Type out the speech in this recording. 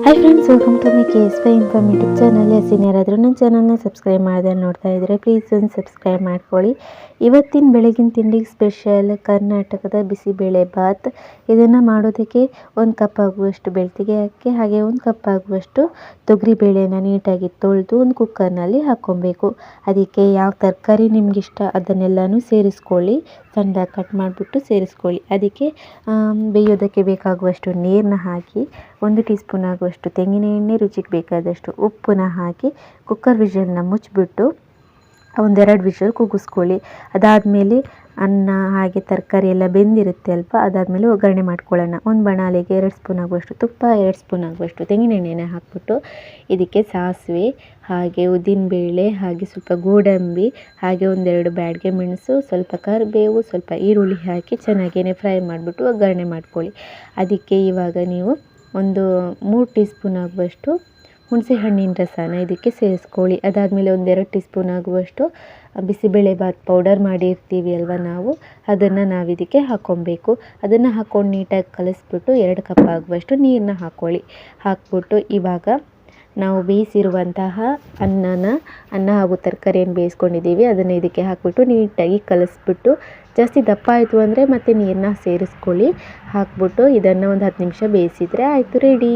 Hi friends, welcome to my KSY inform YouTube channel. ಯಾರಾದರೂ ನನ್ನ ಚಾನಲ್ನ ಸಬ್ಸ್ಕ್ರೈಬ್ ಮಾಡಿದೆ ನೋಡ್ತಾ ಇದ್ದರೆ ಪ್ಲೀಸ್ ಒಂದು ಸಬ್ಸ್ಕ್ರೈಬ್ ಮಾಡ್ಕೊಳ್ಳಿ. ಇವತ್ತಿನ ಬೆಳಗಿನ ತಿಂಡಿಗೆ ಸ್ಪೆಷಲ್ ಕರ್ನಾಟಕದ ಬಿಸಿಬೇಳೆ ಬಾತ್. ಇದನ್ನು ಮಾಡೋದಕ್ಕೆ 1 ಕಪ್ ಆಗುವಷ್ಟು ಬೆಳ್ತಿಗೆ ಅಕ್ಕಿ ಹಾಗೆ 1 ಕಪ್ ಆಗುವಷ್ಟು ತೊಗರಿಬೇಳೆನ ನೀಟಾಗಿ ತೊಳೆದು ಒಂದು ಕುಕ್ಕರ್ನಲ್ಲಿ ಹಾಕ್ಕೊಬೇಕು. ಅದಕ್ಕೆ ಯಾವ ತರಕಾರಿ ನಿಮಗಿಷ್ಟ ಅದನ್ನೆಲ್ಲನೂ ಸೇರಿಸ್ಕೊಳ್ಳಿ, ಸಣ್ಣದಾಗಿ ಕಟ್ ಮಾಡಿಬಿಟ್ಟು ಸೇರಿಸ್ಕೊಳ್ಳಿ. ಅದಕ್ಕೆ ಬೇಯೋದಕ್ಕೆ ಬೇಕಾಗುವಷ್ಟು ನೀರನ್ನ ಹಾಕಿ 1 ಟೀ ಸ್ಪೂನ್ ಆಗುವಷ್ಟು ತೆಂಗಿನ ಎಣ್ಣೆ, ರುಚಿಗೆ ಬೇಕಾದಷ್ಟು ಉಪ್ಪನ್ನ ಹಾಕಿ ಕುಕ್ಕರ್ ವಿಷಲ್ನ ಮುಚ್ಚಿಬಿಟ್ಟು 1-2 ವಿಷಲ್ ಕೂಗಿಸ್ಕೊಳ್ಳಿ. ಅದಾದಮೇಲೆ ಅನ್ನ ಹಾಗೆ ತರಕಾರಿ ಎಲ್ಲ ಬೆಂದಿರುತ್ತೆ ಅಲ್ಪ, ಅದಾದಮೇಲೆ ಒಗ್ಗರಣೆ ಮಾಡ್ಕೊಳ್ಳೋಣ. ಒಂದು ಬಾಣಲೆಗೆ 2 ಸ್ಪೂನ್ ಆಗುವಷ್ಟು ತುಪ್ಪ, 2 ಸ್ಪೂನ್ ಆಗುವಷ್ಟು ತೆಂಗಿನ ಎಣ್ಣೆನ ಹಾಕ್ಬಿಟ್ಟು ಇದಕ್ಕೆ ಸಾಸಿವೆ ಹಾಗೆ ಉದ್ದಿನಬೇಳೆ ಹಾಗೆ ಸ್ವಲ್ಪ ಗೋಡಂಬಿ ಹಾಗೆ 1-2 ಬ್ಯಾಡಗೆ ಮೆಣಸು, ಸ್ವಲ್ಪ ಕರಿಬೇವು, ಸ್ವಲ್ಪ ಈರುಳ್ಳಿ ಹಾಕಿ ಚೆನ್ನಾಗೇ ಫ್ರೈ ಮಾಡಿಬಿಟ್ಟು ಒಗ್ಗರಣೆ ಮಾಡ್ಕೊಳ್ಳಿ. ಅದಕ್ಕೆ ಇವಾಗ ನೀವು ಒಂದು 3 ಟೀ ಸ್ಪೂನ್ ಆಗುವಷ್ಟು ಹುಣಸೆ ಹಣ್ಣಿನ ರಸನ ಇದಕ್ಕೆ ಸೇರಿಸ್ಕೊಳ್ಳಿ. ಅದಾದಮೇಲೆ 1-2 ಟೀ ಸ್ಪೂನ್ ಆಗುವಷ್ಟು ಬಿಸಿಬೇಳೆ ಬಾತ್ ಪೌಡರ್ ಮಾಡಿರ್ತೀವಿ ಅಲ್ವ ನಾವು, ಅದನ್ನು ನಾವು ಇದಕ್ಕೆ ಹಾಕ್ಕೊಬೇಕು. ಅದನ್ನು ಹಾಕ್ಕೊಂಡು ನೀಟಾಗಿ ಕಲಿಸ್ಬಿಟ್ಟು 2 ಕಪ್ ಆಗುವಷ್ಟು ನೀರನ್ನ ಹಾಕ್ಬಿಟ್ಟು ಇವಾಗ ನಾವು ಬೇಯಿಸಿರುವಂತಹ ಅನ್ನ ಹಾಗೂ ತರಕಾರಿಯನ್ನು ಬೇಯಿಸ್ಕೊಂಡಿದ್ದೀವಿ ಅದನ್ನು ಇದಕ್ಕೆ ಹಾಕ್ಬಿಟ್ಟು ನೀಟಾಗಿ ಕಲಿಸ್ಬಿಟ್ಟು, ಜಾಸ್ತಿ ದಪ್ಪ ಆಯಿತು ಅಂದರೆ ಮತ್ತೆ ನೀರನ್ನ ಸೇರಿಸ್ಕೊಳ್ಳಿ. ಹಾಕ್ಬಿಟ್ಟು ಇದನ್ನು ಒಂದು 10 ನಿಮಿಷ ಬೇಯಿಸಿದರೆ ಆಯಿತು, ರೆಡಿ.